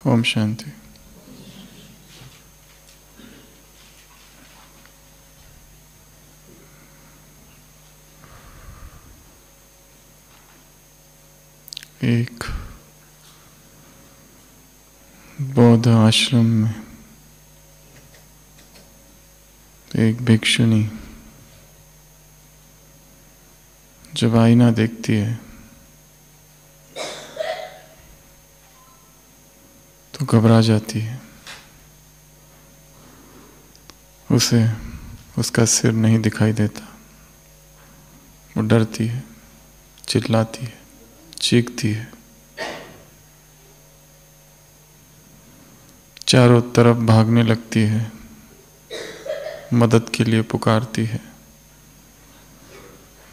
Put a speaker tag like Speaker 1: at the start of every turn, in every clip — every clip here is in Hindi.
Speaker 1: ओम शांति। एक बौद्ध आश्रम में एक भिक्षुनी जब आईना देखती है तो घबरा जाती है। उसे उसका सिर नहीं दिखाई देता। वो डरती है, चिल्लाती है, चीखती है, चारों तरफ भागने लगती है, मदद के लिए पुकारती है,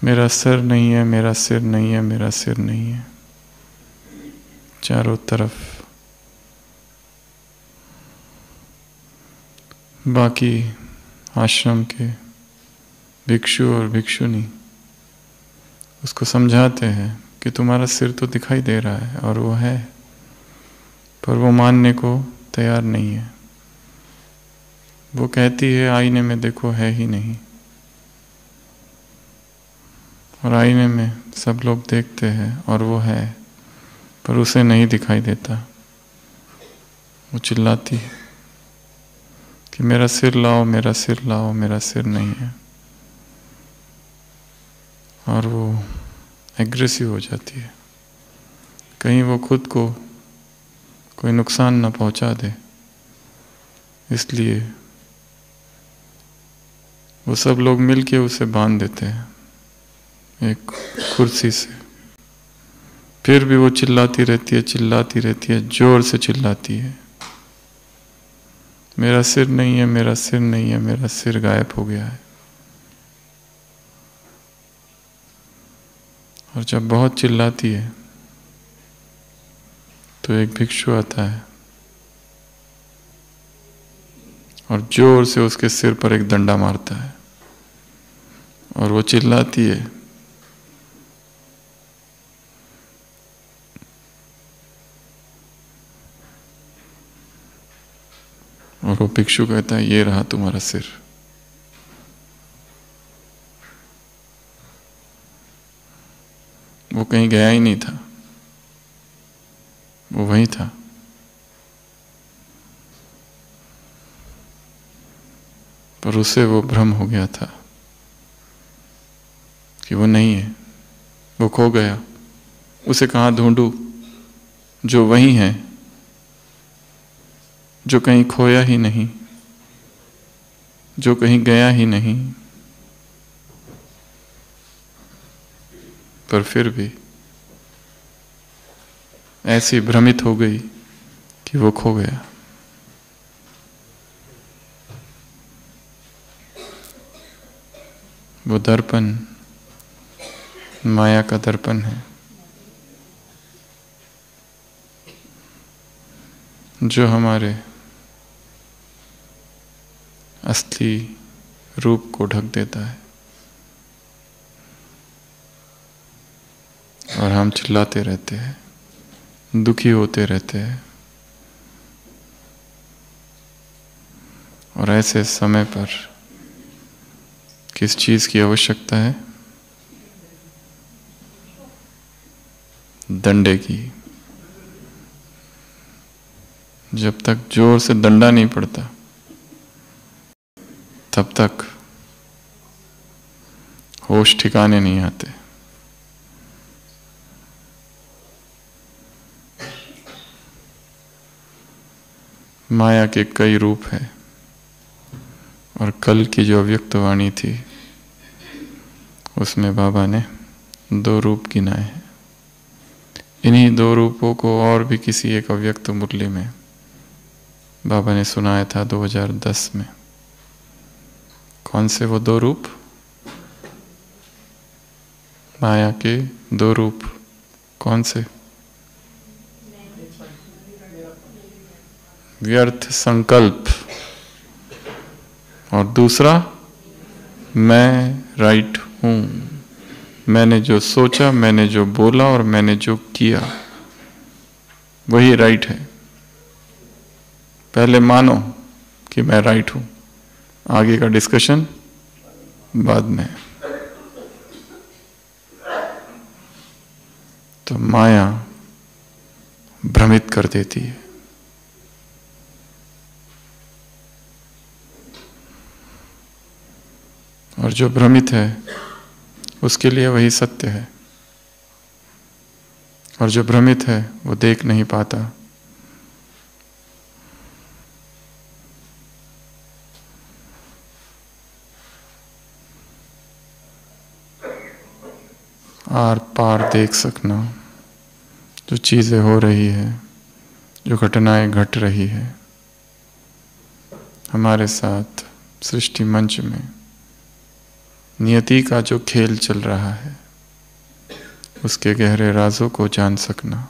Speaker 1: मेरा सिर नहीं है, मेरा सिर नहीं है, मेरा सिर नहीं है। चारों तरफ बाकी आश्रम के भिक्षु और भिक्षुनी उसको समझाते हैं कि तुम्हारा सिर तो दिखाई दे रहा है और वो है, पर वो मानने को तैयार नहीं है। वो कहती है आईने में देखो है ही नहीं, और आईने में सब लोग देखते हैं और वो है, पर उसे नहीं दिखाई देता। वो चिल्लाती है कि मेरा सिर लाओ, मेरा सिर लाओ, मेरा सिर नहीं है। और वो एग्रेसिव हो जाती है, कहीं वो खुद को कोई नुकसान न पहुंचा दे, इसलिए वो सब लोग मिलके उसे बांध देते हैं एक कुर्सी से। फिर भी वो चिल्लाती रहती है, चिल्लाती रहती है, जोर से चिल्लाती है, मेरा सिर नहीं है, मेरा सिर नहीं है, मेरा सिर गायब हो गया है। और जब बहुत चिल्लाती है तो एक भिक्षु आता है और जोर से उसके सिर पर एक डंडा मारता है और वो चिल्लाती है, और वो भिक्षु कहता है ये रहा तुम्हारा सिर। वो कहीं गया ही नहीं था, वो वहीं था। पर उसे वो भ्रम हो गया था कि वो नहीं है, वो खो गया। उसे कहाँ ढूंढूं जो वहीं है, जो कहीं खोया ही नहीं, जो कहीं गया ही नहीं। पर फिर भी ऐसी भ्रमित हो गई कि वो खो गया। वो दर्पण माया का दर्पण है, जो हमारे असली रूप को ढक देता है और हम चिल्लाते रहते हैं, दुखी होते रहते हैं। और ऐसे समय पर किस चीज की आवश्यकता है? डंडे की। जब तक जोर से डंडा नहीं पड़ता तब तक होश ठिकाने नहीं आते। माया के कई रूप है, और कल की जो अव्यक्त वाणी थी उसमें बाबा ने 2 रूप गिनाए हैं। इन्हीं 2 रूपों को और भी किसी एक अव्यक्त मुरली में बाबा ने सुनाया था 2010 में। कौन से वो 2 रूप? माया के 2 रूप कौन से? व्यर्थ संकल्प, और दूसरा मैं राइट हूं। मैंने जो सोचा, मैंने जो बोला और मैंने जो किया वही राइट है। पहले मानो कि मैं राइट हूं, आगे का डिस्कशन बाद में। तो माया भ्रमित कर देती है, और जो भ्रमित है उसके लिए वही सत्य है, और जो भ्रमित है वो देख नहीं पाता। आर पार देख सकना, जो चीजें हो रही है, जो घटनाएं घट रही है हमारे साथ सृष्टि मंच में, नियति का जो खेल चल रहा है, उसके गहरे राजों को जान सकना,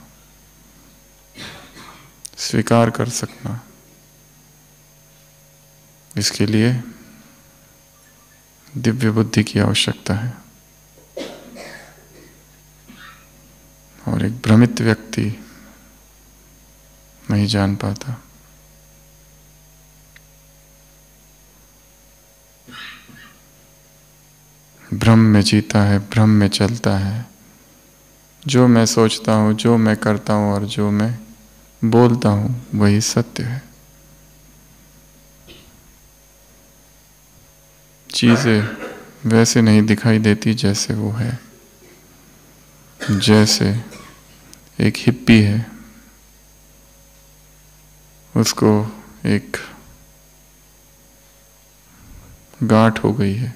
Speaker 1: स्वीकार कर सकना, इसके लिए दिव्य बुद्धि की आवश्यकता है। और एक भ्रमित व्यक्ति नहीं जान पाता। भ्रम में जीता है, भ्रम में चलता है। जो मैं सोचता हूं, जो मैं करता हूं और जो मैं बोलता हूं वही सत्य है। चीजें वैसे नहीं दिखाई देती जैसे वो है। जैसे एक हिप्पी है, उसको एक गांठ हो गई है,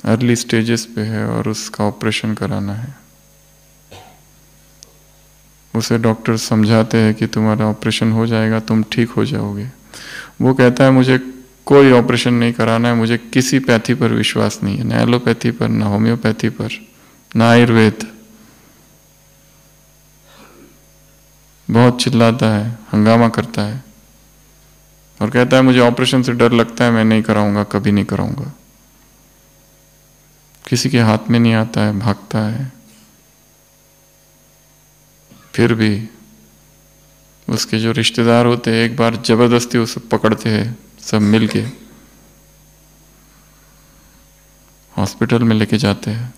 Speaker 1: अर्ली स्टेजेस पे है और उसका ऑपरेशन कराना है। उसे डॉक्टर समझाते हैं कि तुम्हारा ऑपरेशन हो जाएगा, तुम ठीक हो जाओगे। वो कहता है मुझे कोई ऑपरेशन नहीं कराना है, मुझे किसी पैथी पर विश्वास नहीं है, ना एलोपैथी पर, ना होम्योपैथी पर, ना आयुर्वेद। बहुत चिल्लाता है, हंगामा करता है और कहता है मुझे ऑपरेशन से डर लगता है, मैं नहीं कराऊंगा, कभी नहीं कराऊंगा। किसी के हाथ में नहीं आता है, भागता है। फिर भी उसके जो रिश्तेदार होते हैं एक बार जबरदस्ती उसे पकड़ते हैं, सब मिलके हॉस्पिटल में लेके जाते हैं।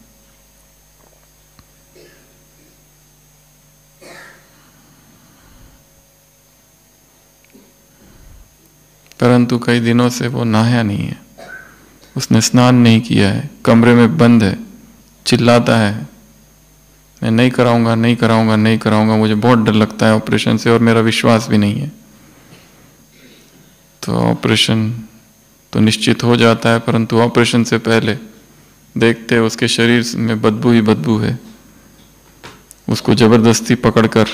Speaker 1: परंतु कई दिनों से वो नहाया नहीं है, उसने स्नान नहीं किया है, कमरे में बंद है, चिल्लाता है मैं नहीं कराऊंगा, नहीं कराऊंगा, नहीं कराऊंगा, मुझे बहुत डर लगता है ऑपरेशन से और मेरा विश्वास भी नहीं है। तो ऑपरेशन तो निश्चित हो जाता है, परंतु ऑपरेशन से पहले देखते हैं उसके शरीर में बदबू ही बदबू है। उसको जबरदस्ती पकड़कर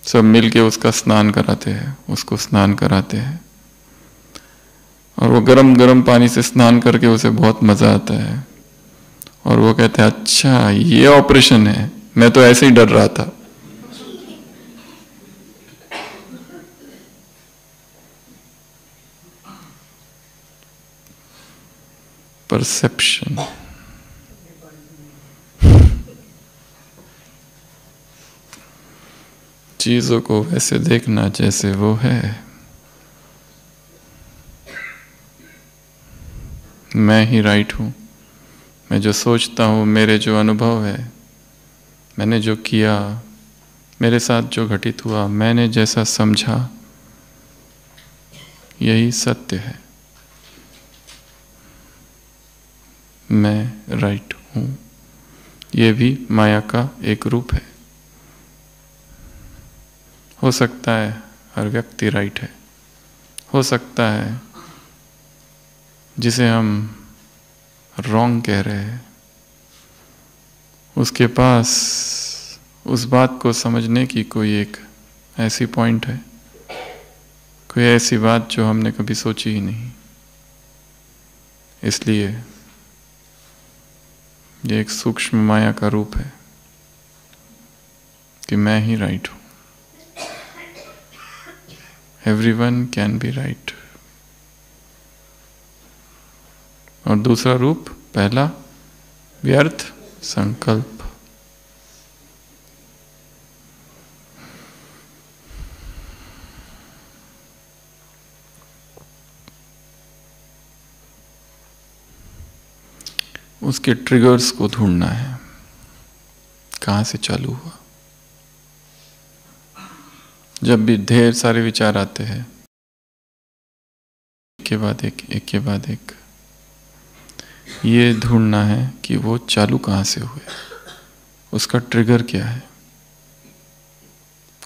Speaker 1: सब मिलके उसका स्नान कराते हैं, उसको स्नान कराते हैं और वो गरम गरम पानी से स्नान करके उसे बहुत मजा आता है और वो कहते हैं अच्छा ये ऑपरेशन है, मैं तो ऐसे ही डर रहा था। परसेप्शन, चीजों को वैसे देखना जैसे वो है। मैं ही राइट हूं, मैं जो सोचता हूं, मेरे जो अनुभव है, मैंने जो किया, मेरे साथ जो घटित हुआ, मैंने जैसा समझा, यही सत्य है। मैं राइट हूं, ये भी माया का एक रूप है। हो सकता है हर व्यक्ति राइट है, हो सकता है जिसे हम रॉन्ग कह रहे हैं उसके पास उस बात को समझने की कोई एक ऐसी पॉइंट है, कोई ऐसी बात जो हमने कभी सोची ही नहीं। इसलिए ये एक सूक्ष्म माया का रूप है कि मैं ही राइट हूं। Everyone can be right। और दूसरा रूप, पहला व्यर्थ संकल्प। उसके ट्रिगर्स को ढूंढना है, कहाँ से चालू हुआ। जब भी ढेर सारे विचार आते हैं, एक के बाद एक, ये ढूंढना है कि वो चालू कहाँ से हुए, उसका ट्रिगर क्या है,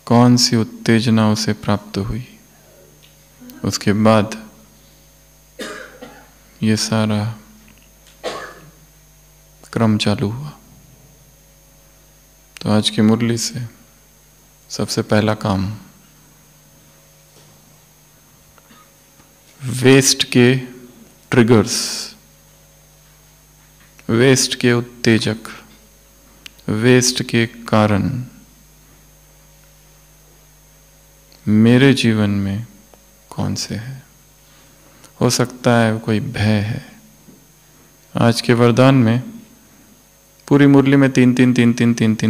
Speaker 1: कौन सी उत्तेजना उसे प्राप्त हुई, उसके बाद ये सारा क्रम चालू हुआ। तो आज की मुरली से सबसे पहला काम, वेस्ट के ट्रिगर्स, वेस्ट के उत्तेजक, वेस्ट के कारण मेरे जीवन में कौन से हैं। हो सकता है कोई भय है। आज के वरदान में पूरी मुरली में तीन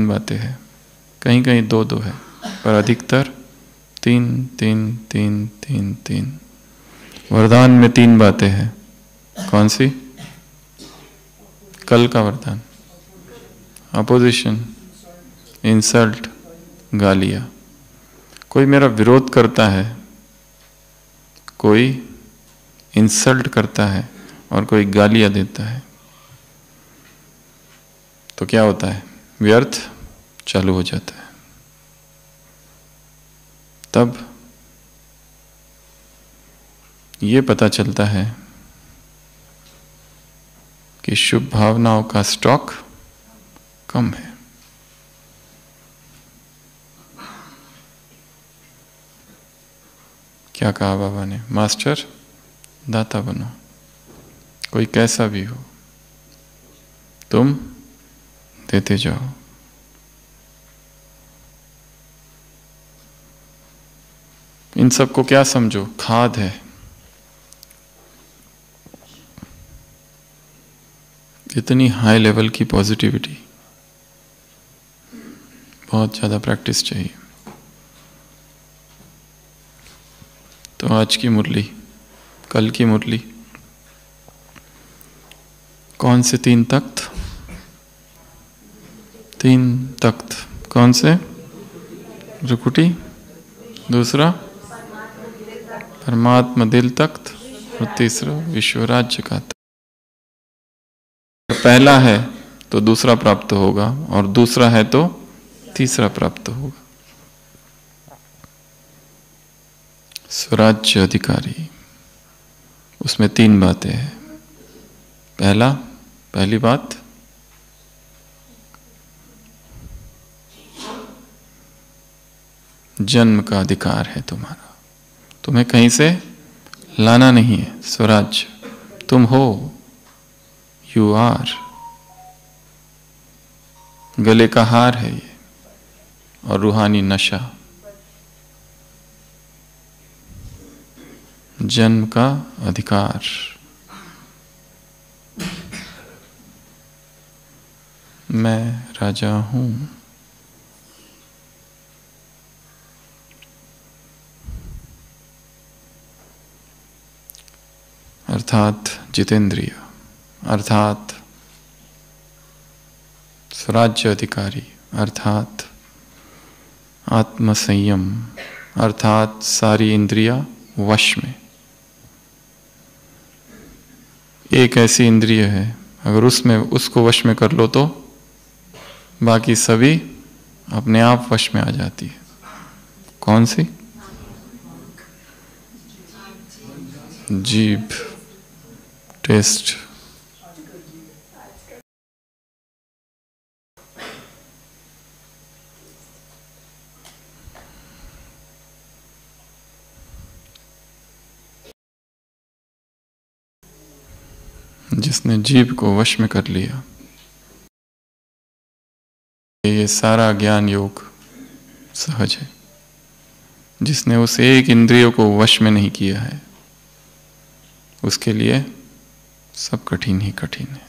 Speaker 1: बातें हैं, कहीं कहीं दो है, पर अधिकतर तीन। वरदान में 3 बातें हैं। कौन सी? कल का वरदान, अपोजिशन, इंसल्ट, गालियां। कोई मेरा विरोध करता है, कोई इंसल्ट करता है और कोई गालियां देता है, तो क्या होता है? व्यर्थ चालू हो जाता है। तब ये पता चलता है कि शुभ भावनाओं का स्टॉक कम है। क्या कहा बाबा ने? मास्टर दाता बनो, कोई कैसा भी हो, तुम देते जाओ। इन सबको क्या समझो? खाद है। इतनी हाई लेवल की पॉजिटिविटी, बहुत ज़्यादा प्रैक्टिस चाहिए। तो आज की मुरली, कल की मुरली, कौन से 3 तख्त? 3 तख्त कौन से? रुकुटी, दूसरा परमात्मा दिल तख्त, और तीसरा विश्व राज्य का तख्त। पहला है तो दूसरा प्राप्त होगा, और दूसरा है तो तीसरा प्राप्त होगा। स्वराज्य अधिकारी, उसमें 3 बातें हैं। पहली बात, जन्म का अधिकार है तुम्हारा, तुम्हें कहीं से लाना नहीं है। स्वराज्य तुम हो, यू आर। गले का हार है ये, और रूहानी नशा। जन्म का अधिकार। मैं राजा हूं। अर्थात जितेंद्रिय, अर्थात स्वराज्य अधिकारी, अर्थात आत्मसंयम, अर्थात सारी इंद्रियां वश में। एक ऐसी इंद्रिय है, अगर उसको वश में कर लो तो बाकी सभी अपने आप वश में आ जाती है। कौन सी? जीभ, टेस्ट। जिसने जीभ को वश में कर लिया, ये सारा ज्ञान योग सहज है। जिसने उस एक इंद्रिय को वश में नहीं किया है, उसके लिए सब कठिन ही कठिन है।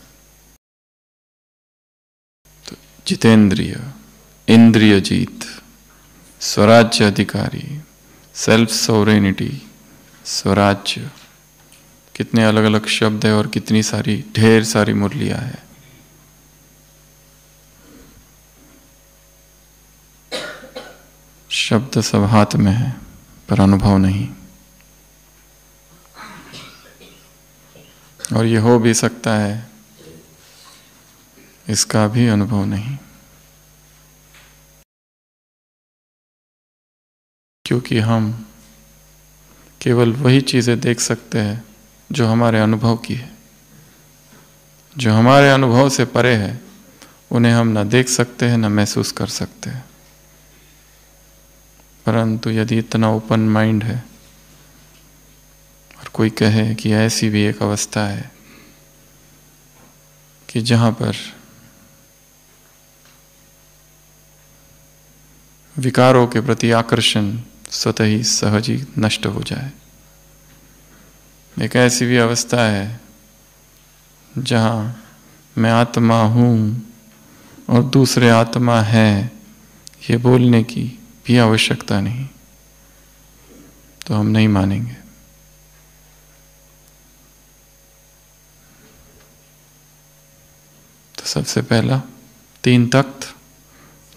Speaker 1: तो जितेंद्रिय, इंद्रिय जीत, स्वराज्य अधिकारी, सेल्फ सोवरेनिटी, स्वराज्य। कितने अलग अलग शब्द है और कितनी सारी ढेर सारी मुरलियां है। शब्द सब हाथ में है पर अनुभव नहीं, और ये हो भी सकता है, इसका भी अनुभव नहीं, क्योंकि हम केवल वही चीजें देख सकते हैं जो हमारे अनुभव की है। जो हमारे अनुभव से परे है उन्हें हम न देख सकते हैं न महसूस कर सकते हैं। परंतु यदि इतना ओपन माइंड है और कोई कहे कि ऐसी भी एक अवस्था है कि जहां पर विकारों के प्रति आकर्षण स्वतः ही सहज ही नष्ट हो जाए, एक ऐसी भी अवस्था है जहां मैं आत्मा हूं और दूसरे आत्मा है ये बोलने की भी आवश्यकता नहीं, तो हम नहीं मानेंगे। तो सबसे पहला 3 तख्त,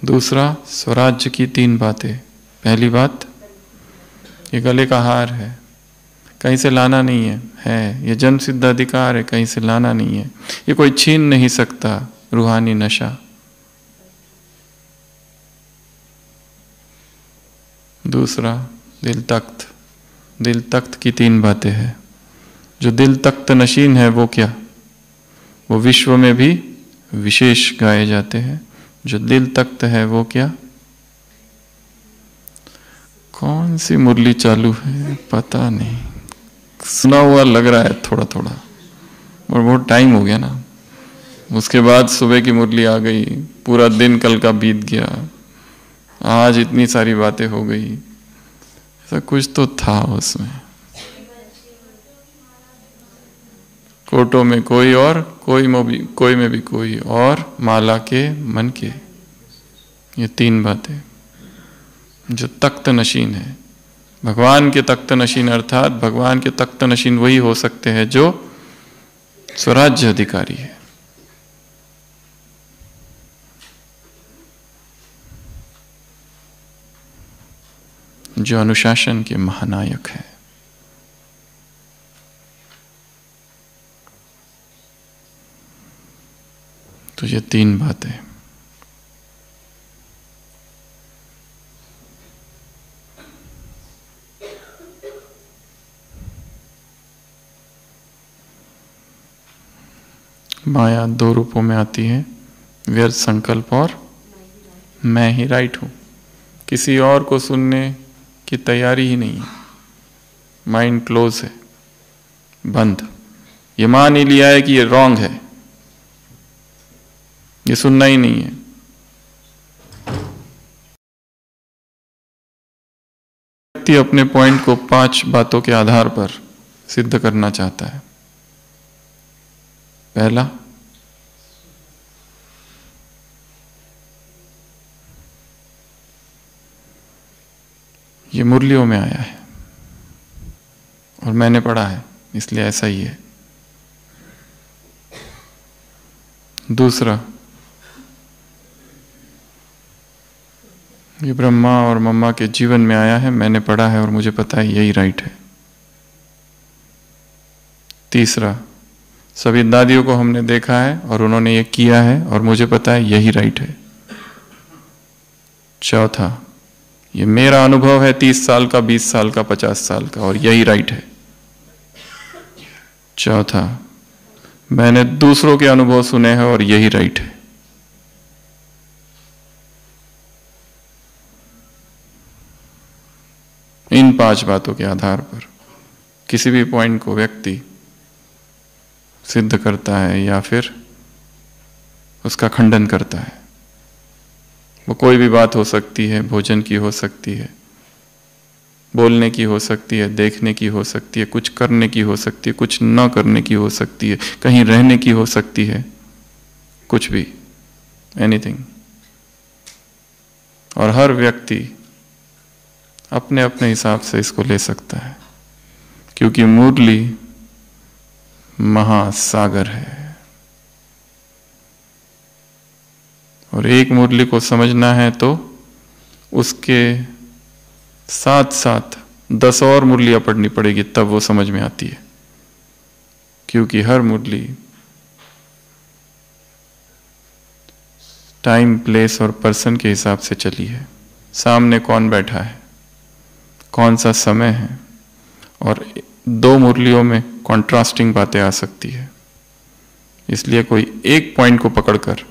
Speaker 1: दूसरा स्वराज्य की 3 बातें। पहली बात, ये गले का हार है, कहीं से लाना नहीं है, ये जन्म सिद्ध अधिकार है, कहीं से लाना नहीं है, ये कोई छीन नहीं सकता, रूहानी नशा। दूसरा दिल तख्त, दिल तख्त की 3 बातें हैं। जो दिल तख्त नशीन है वो क्या, वो विश्व में भी विशेष गाए जाते हैं। जो दिल तख्त है वो क्या, कौन सी मुरली चालू है पता नहीं, सुना हुआ लग रहा है थोड़ा थोड़ा, और बहुत टाइम हो गया ना। उसके बाद सुबह की मुरली आ गई, पूरा दिन कल का बीत गया, आज इतनी सारी बातें हो गई, ऐसा कुछ तो था उसमें। कोटों में कोई और कोई में भी कोई और, माला के मन के, ये 3 बातें जो तख्त नशीन है। भगवान के तख्त नशीन अर्थात भगवान के तख्त नशीन वही हो सकते हैं जो स्वराज्य अधिकारी है। जो अनुशासन के महानायक है। तो ये 3 बातें। माया 2 रूपों में आती है, व्यर्थ संकल्प और मैं ही राइट हूं। किसी और को सुनने की तैयारी ही नहीं है, माइंड क्लोज है, बंद। ये मान ही लिया है कि ये रॉन्ग है, ये सुनना ही नहीं है। व्यक्ति अपने पॉइंट को 5 बातों के आधार पर सिद्ध करना चाहता है। पहला, ये मुरलियों में आया है और मैंने पढ़ा है इसलिए ऐसा ही है। दूसरा, ये ब्रह्मा और मम्मा के जीवन में आया है, मैंने पढ़ा है और मुझे पता है यही राइट है। तीसरा, सभी दादियों को हमने देखा है और उन्होंने ये किया है और मुझे पता है यही राइट है। चौथा, ये मेरा अनुभव है 30 साल का, 20 साल का, 50 साल का, और यही राइट है। चौथा, मैंने दूसरों के अनुभव सुने हैं और यही राइट है। इन 5 बातों के आधार पर किसी भी पॉइंट को व्यक्ति सिद्ध करता है या फिर उसका खंडन करता है। वो कोई भी बात हो सकती है, भोजन की हो सकती है, बोलने की हो सकती है, देखने की हो सकती है, कुछ करने की हो सकती है, कुछ न करने की हो सकती है, कहीं रहने की हो सकती है, कुछ भी, एनीथिंग। और हर व्यक्ति अपने अपने हिसाब से इसको ले सकता है, क्योंकि मुरली महासागर है और एक मुरली को समझना है तो उसके साथ साथ 10 और मुरलियां पढ़नी पड़ेगी तब वो समझ में आती है, क्योंकि हर मुरली टाइम, प्लेस और पर्सन के हिसाब से चली है। सामने कौन बैठा है, कौन सा समय है, और 2 मुरलियों में कॉन्ट्रास्टिंग बातें आ सकती है। इसलिए कोई एक पॉइंट को पकड़कर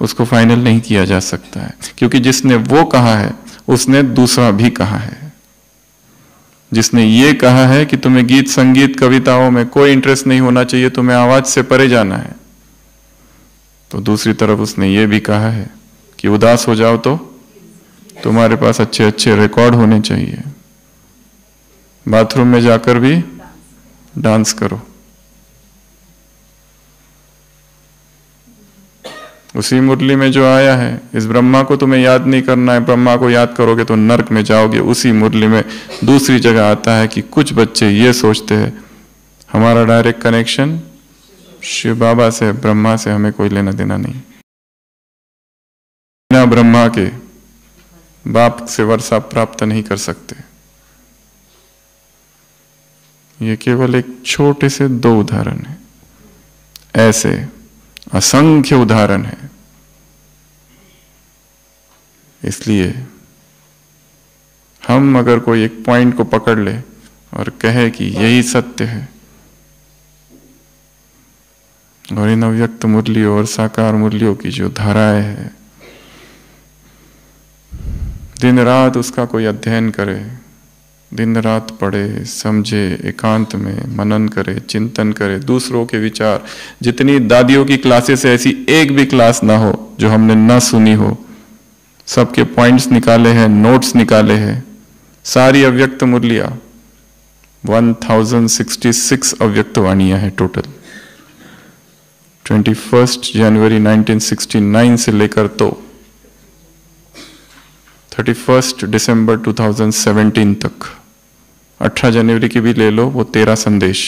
Speaker 1: उसको फाइनल नहीं किया जा सकता है, क्योंकि जिसने वो कहा है उसने दूसरा भी कहा है। जिसने ये कहा है कि तुम्हें गीत संगीत कविताओं में कोई इंटरेस्ट नहीं होना चाहिए, तुम्हें आवाज से परे जाना है, तो दूसरी तरफ उसने ये भी कहा है कि उदास हो जाओ तो तुम्हारे पास अच्छे अच्छे रिकॉर्ड होने चाहिए, बाथरूम में जाकर भी डांस करो। उसी मुरली में जो आया है, इस ब्रह्मा को तुम्हें याद नहीं करना है, ब्रह्मा को याद करोगे तो नरक में जाओगे। उसी मुरली में दूसरी जगह आता है कि कुछ बच्चे ये सोचते हैं हमारा डायरेक्ट कनेक्शन शिव बाबा से, ब्रह्मा से हमें कोई लेना देना नहीं, बिना ब्रह्मा के बाप से वर्षा प्राप्त नहीं कर सकते। ये केवल एक छोटे से 2 उदाहरण है, ऐसे असंख्य उदाहरण है। इसलिए हम अगर कोई एक पॉइंट को पकड़ ले और कहे कि यही सत्य है, और इन अव्यक्त मुरलियों और साकार मुरलियों की जो धाराएं है, दिन रात उसका कोई अध्ययन करे, दिन रात पढ़े, समझे, एकांत में मनन करे, चिंतन करे, दूसरों के विचार, जितनी दादियों की क्लासेस है ऐसी एक भी क्लास ना हो जो हमने ना सुनी हो, सबके पॉइंट्स निकाले हैं, नोट्स निकाले हैं। सारी अव्यक्त मुरलियां 1066 अव्यक्त वाणियां हैं टोटल। 21 जनवरी 1969 से लेकर तो 31 दिसंबर 2017 तक, 18 जनवरी की भी ले लो, वो 13 संदेश।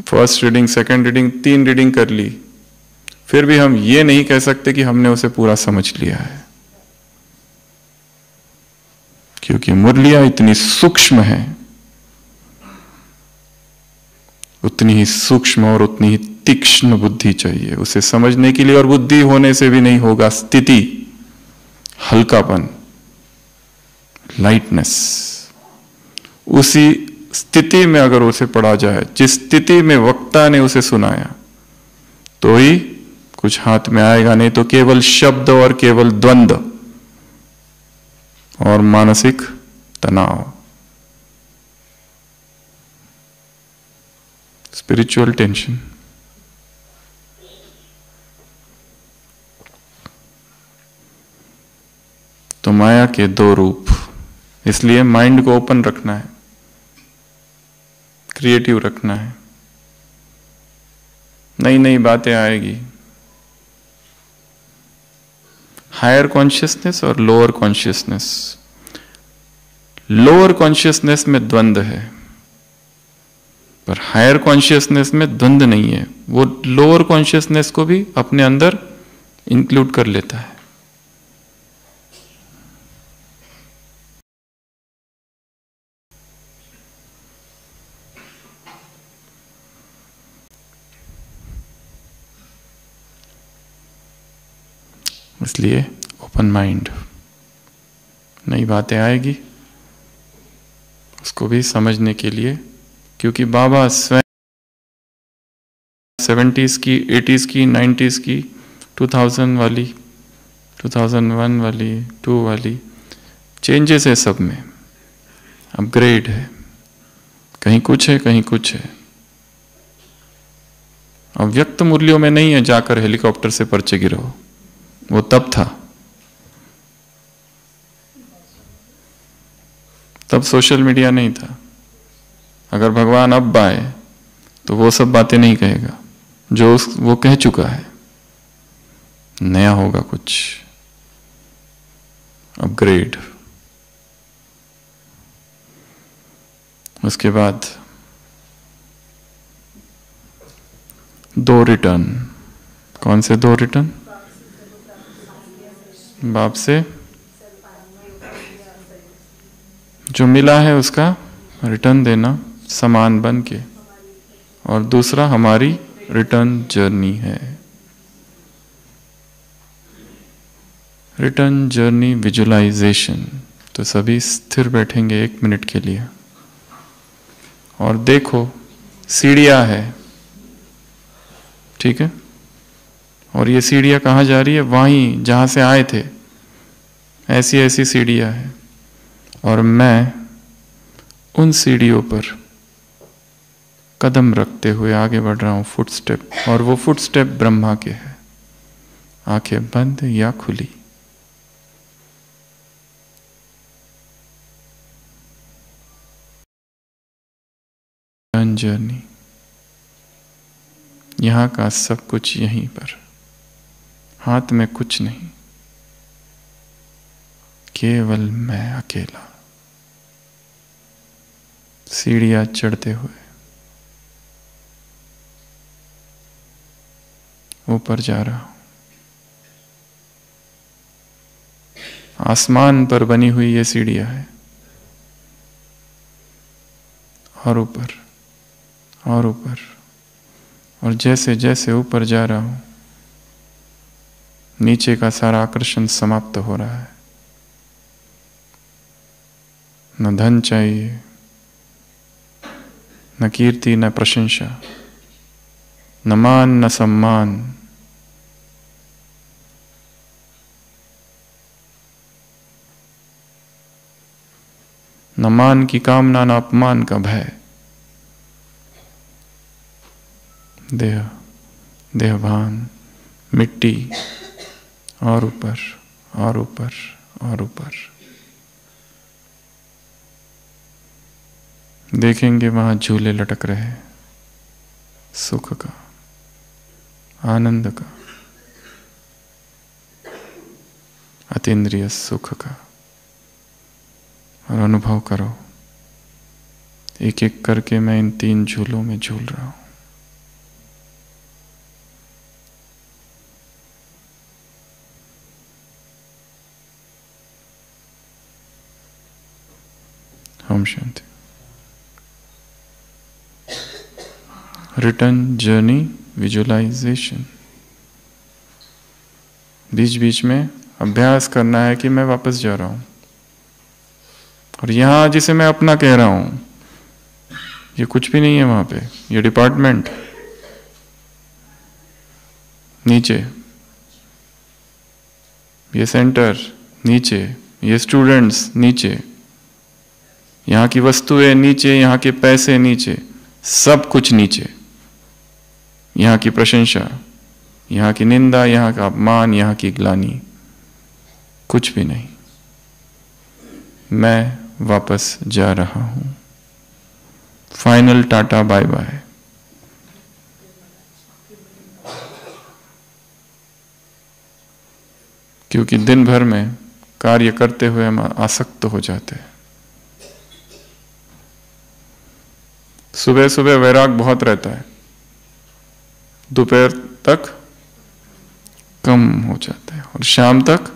Speaker 1: First reading, second reading, 3 reading कर ली, फिर भी हम ये नहीं कह सकते कि हमने उसे पूरा समझ लिया है, क्योंकि मुरलियां इतनी सूक्ष्म है, उतनी ही सूक्ष्म और उतनी ही तीक्ष्ण बुद्धि चाहिए उसे समझने के लिए। और बुद्धि होने से भी नहीं होगा, स्थिति, हल्कापन, लाइटनेस। उसी स्थिति में अगर उसे पढ़ा जाए जिस स्थिति में वक्ता ने उसे सुनाया, तो ही कुछ हाथ में आएगा, नहीं तो केवल शब्द और केवल द्वंद्व और मानसिक तनाव, स्पिरिचुअल टेंशन। तो माया के 2 रूप, इसलिए माइंड को ओपन रखना है, क्रिएटिव रखना है। नई नई बातें आएगी। हायर कॉन्शियसनेस और लोअर कॉन्शियसनेस। लोअर कॉन्शियसनेस में द्वंद्व है, पर हायर कॉन्शियसनेस में द्वंद्व नहीं है। वो लोअर कॉन्शियसनेस को भी अपने अंदर इंक्लूड कर लेता है। इसलिए ओपन माइंड, नई बातें आएगी उसको भी समझने के लिए, क्योंकि बाबा स्वयं 70s की, 80s की, 90s की, 2000 वाली, 2001 वाली, 2 वाली चेंजेस है, सब में अपग्रेड है, कहीं कुछ है कहीं कुछ है। अव्यक्त मूल्यों में नहीं है जाकर हेलीकॉप्टर से पर्चे गिरो, वो तब था, तब सोशल मीडिया नहीं था। अगर भगवान अब आए तो वो सब बातें नहीं कहेगा जो वो कह चुका है, नया होगा कुछ, अपग्रेड। उसके बाद 2 रिटर्न। कौन से 2 रिटर्न? बाप से जो मिला है उसका रिटर्न देना समान बन के, और दूसरा हमारी रिटर्न जर्नी है। Return journey visualisation. तो सभी स्थिर बैठेंगे 1 मिनट के लिए और देखो सीढ़ियाँ है, ठीक है, और ये सीढ़ियाँ कहाँ जा रही है? वहीं जहाँ से आए थे, ऐसी ऐसी सीढ़ियाँ हैं, और मैं उन सीढ़ियों पर कदम रखते हुए आगे बढ़ रहा हूँ, फुटस्टेप, और वो फुटस्टेप ब्रह्मा के है, आंखें बंद या खुली। जर्नी, यहाँ का सब कुछ यहीं पर, हाथ में कुछ नहीं, केवल मैं अकेला सीढ़ियाँ चढ़ते हुए ऊपर जा रहा हूं। आसमान पर बनी हुई ये सीढ़ियाँ है, और ऊपर और ऊपर, और जैसे जैसे ऊपर जा रहा हूं नीचे का सारा आकर्षण समाप्त हो रहा है। न धन चाहिए, न कीर्ति, न प्रशंसा, न मान, न सम्मान, न मान की कामना, न अपमान का भय। देह, देहभान, मिट्टी, और ऊपर और ऊपर और ऊपर। देखेंगे वहां झूले लटक रहे, सुख का, आनंद का, अतीन्द्रिय सुख का, और अनुभव करो एक एक करके मैं इन 3 झूलों में झूल रहा हूं। ओम शांति। Return journey visualization. बीच बीच में अभ्यास करना है कि मैं वापस जा रहा हूं, और यहां जिसे मैं अपना कह रहा हूं ये कुछ भी नहीं है वहां पे। ये डिपार्टमेंट नीचे, ये सेंटर नीचे, ये स्टूडेंट्स नीचे, यहाँ की वस्तुएं नीचे, यहाँ के पैसे नीचे, सब कुछ नीचे। यहाँ की प्रशंसा, यहाँ की निंदा, यहाँ का अपमान, यहाँ की ग्लानि, कुछ भी नहीं। मैं वापस जा रहा हूं। Final tata bye bye. क्योंकि दिन भर में कार्य करते हुए हम आसक्त हो जाते हैं। सुबह सुबह वैराग बहुत रहता है, दोपहर तक कम हो जाता है, और शाम तक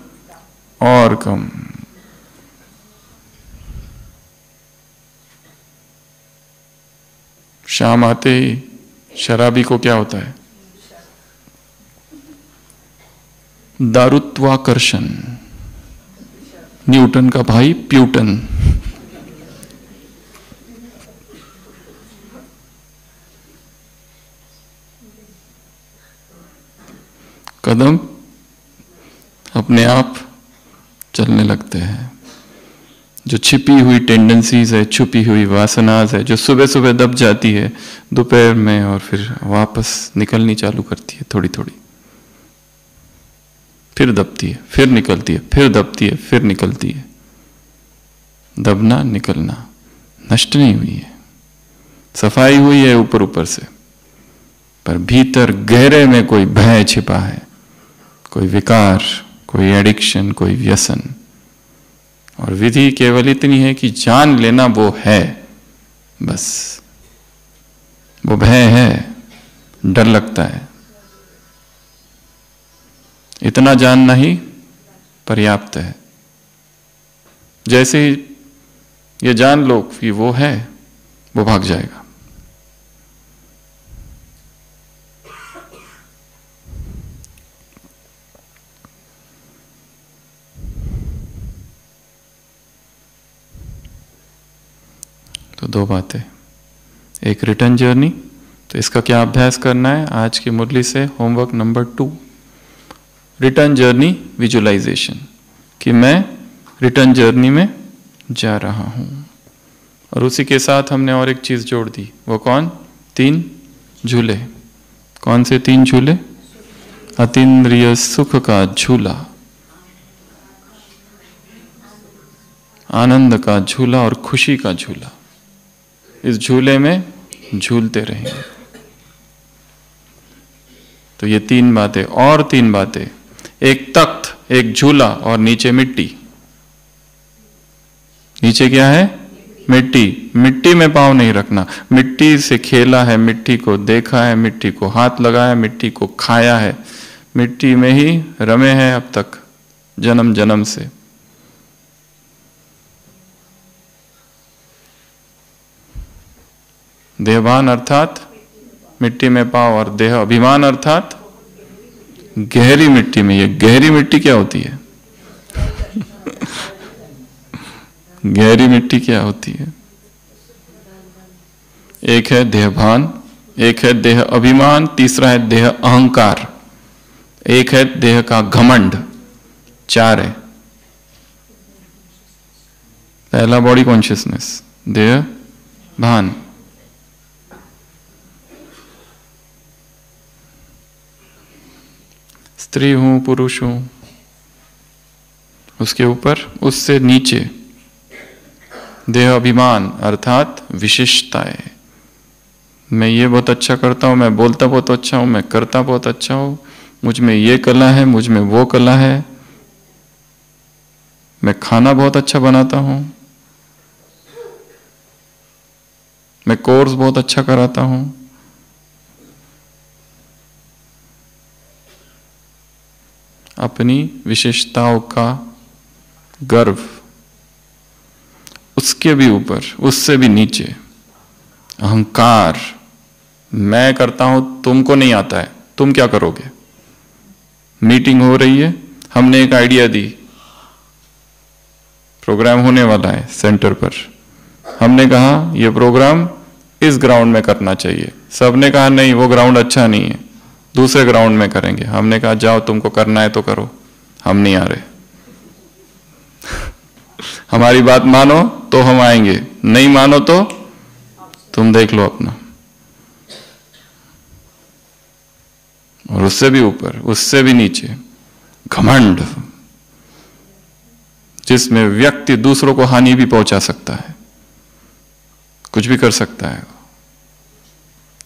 Speaker 1: और कम। शाम आते ही शराबी को क्या होता है? दारुत्वाकर्षण। न्यूटन का भाई प्यूटन। कदम अपने आप चलने लगते हैं। जो छिपी हुई टेंडेंसीज है, छुपी हुई वासनाज है, जो सुबह सुबह दब जाती है, दोपहर में और फिर वापस निकलनी चालू करती है थोड़ी थोड़ी, फिर दबती है, फिर निकलती है, फिर दबती है, फिर निकलती है। दबना निकलना नष्ट नहीं हुई है, सफाई हुई है ऊपर ऊपर से, पर भीतर गहरे में कोई भय छिपा है, कोई विकार, कोई एडिक्शन, कोई व्यसन। और विधि केवल इतनी है कि जान लेना वो है, बस वो भय है, डर लगता है, इतना जानना ही पर्याप्त है। जैसे ही ये जान लो कि वो है, वो भाग जाएगा। तो दो बातें, एक रिटर्न जर्नी, तो इसका क्या अभ्यास करना है आज की मुरली से, homework number 2, return journey visualisation, कि मैं रिटर्न जर्नी में जा रहा हूं। और उसी के साथ हमने और एक चीज जोड़ दी, वो कौन? 3 झूले। कौन से 3 झूले? अतीन्द्रिय सुख का झूला, आनंद का झूला और खुशी का झूला। इस झूले में झूलते रहेंगे। तो ये 3 बातें और 3 बातें, एक तख्त, एक झूला और नीचे मिट्टी। नीचे क्या है? मिट्टी। मिट्टी में पांव नहीं रखना। मिट्टी से खेला है, मिट्टी को देखा है, मिट्टी को हाथ लगाया, मिट्टी को खाया है, मिट्टी में ही रमे हैं अब तक जन्म जन्म से। देहभान अर्थात मिट्टी में पांव, और देह अभिमान अर्थात गहरी मिट्टी में। ये गहरी मिट्टी क्या होती है? गहरी मिट्टी क्या होती है? एक है देहभान, एक है देह अभिमान, तीसरा है देह अहंकार, एक है देह का घमंड। 4 है। पहला बॉडी कॉन्शियसनेस, देह भान। स्त्री हूं, पुरुष हूं, उसके ऊपर, उससे नीचे देह अभिमान अर्थात विशेषताएं। मैं ये बहुत अच्छा करता हूं, मैं बोलता बहुत अच्छा हूं, मैं करता बहुत अच्छा हूं, मुझ में ये कला है, मुझ में वो कला है, मैं खाना बहुत अच्छा बनाता हूं, मैं कोर्स बहुत अच्छा कराता हूं। अपनी विशेषताओं का गर्व। उसके भी ऊपर, उससे भी नीचे अहंकार। मैं करता हूं, तुमको नहीं आता है, तुम क्या करोगे? मीटिंग हो रही है, हमने एक आइडिया दी, प्रोग्राम होने वाला है सेंटर पर, हमने कहा यह प्रोग्राम इस ग्राउंड में करना चाहिए। सबने कहा नहीं, वो ग्राउंड अच्छा नहीं है, दूसरे ग्राउंड में करेंगे। हमने कहा जाओ, तुमको करना है तो करो, हम नहीं आ रहे। हमारी बात मानो तो हम आएंगे, नहीं मानो तो तुम देख लो अपना। और उससे भी ऊपर, उससे भी नीचे घमंड, जिसमें व्यक्ति दूसरों को हानि भी पहुंचा सकता है, कुछ भी कर सकता है।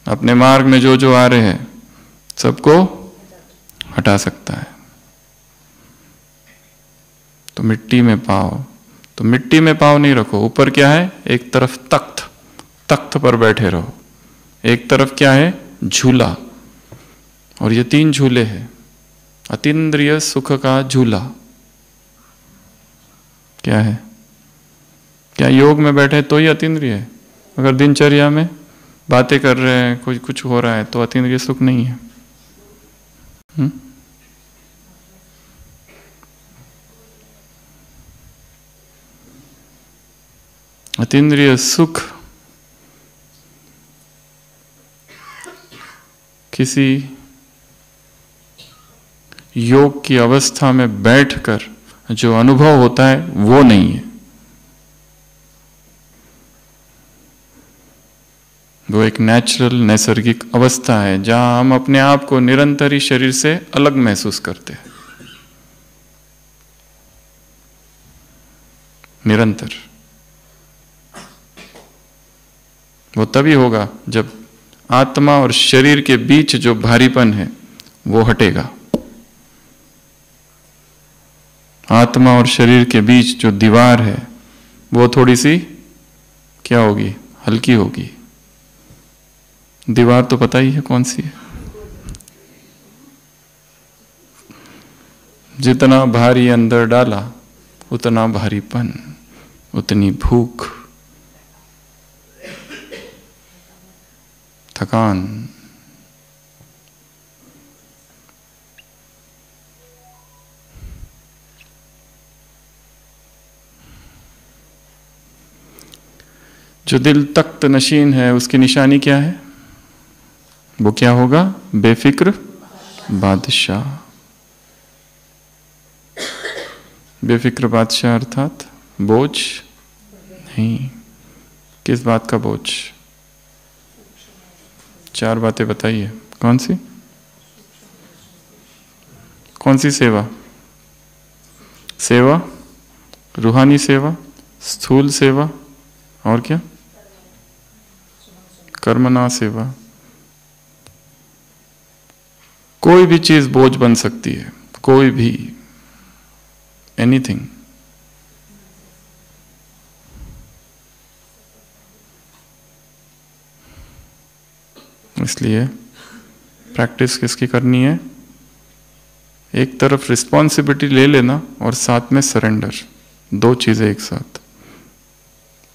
Speaker 1: अपने मार्ग में जो जो आ रहे हैं सबको हटा सकता है। तो मिट्टी में पाँव, तो मिट्टी में पाँव नहीं रखो। ऊपर क्या है? एक तरफ तख्त, तख्त पर बैठे रहो। एक तरफ क्या है? झूला। और ये 3 झूले हैं। अतीन्द्रिय सुख का झूला क्या है? क्या योग में बैठे तो ही अतीन्द्रिय है? अगर दिनचर्या में बातें कर रहे हैं, कुछ हो रहा है, तो अतीन्द्रिय सुख नहीं है। अतीन्द्रिय सुख किसी योग की अवस्था में बैठकर जो अनुभव होता है वो नहीं है। वो एक नेचुरल, नैसर्गिक अवस्था है जहां हम अपने आप को निरंतर ही शरीर से अलग महसूस करते हैं। निरंतर। वो तभी होगा जब आत्मा और शरीर के बीच जो भारीपन है वो हटेगा। आत्मा और शरीर के बीच जो दीवार है वो थोड़ी सी क्या होगी? हल्की होगी। दीवार तो पता ही है कौन सी है। जितना भारी अंदर डाला उतना भारीपन, उतनी भूख, थकान। जो दिल तख्त नशीन है उसकी निशानी क्या है? वो क्या होगा? बेफिक्र बादशाह। बेफिक्र बादशाह अर्थात बोझ नहीं। किस बात का बोझ? 4 बातें बताइए। कौन सी? कौन सी सेवा? सेवा, रूहानी सेवा, स्थूल सेवा, और क्या? कर्मना सेवा। कोई भी चीज बोझ बन सकती है, कोई भी, एनीथिंग। इसलिए प्रैक्टिस किसकी करनी है? एक तरफ रिस्पॉन्सिबिलिटी ले लेना और साथ में सरेंडर, 2 चीजें एक साथ।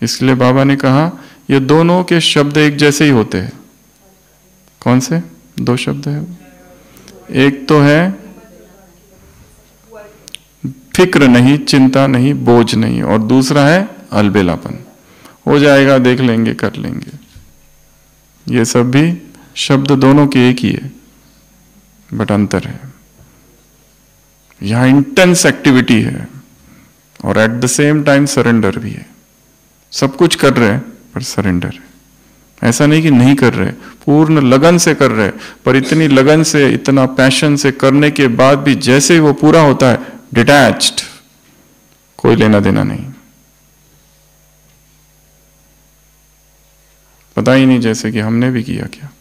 Speaker 1: इसलिए बाबा ने कहा ये दोनों के शब्द एक जैसे ही होते हैं। कौन से 2 शब्द है? एक तो है फिक्र नहीं, चिंता नहीं, बोझ नहीं, और दूसरा है अलबेलापन। हो जाएगा, देख लेंगे, कर लेंगे। ये सब भी शब्द दोनों के एक ही है, बट अंतर है। यहां इंटेंस एक्टिविटी है और at the same time surrender भी है। सब कुछ कर रहे हैं पर सरेंडर है। ऐसा नहीं कि नहीं कर रहे, पूर्ण लगन से कर रहे, पर इतनी लगन से, इतना पैशन से करने के बाद भी जैसे ही वो पूरा होता है, डिटैच्ड, कोई लेना देना नहीं, पता ही नहीं जैसे कि हमने भी किया क्या।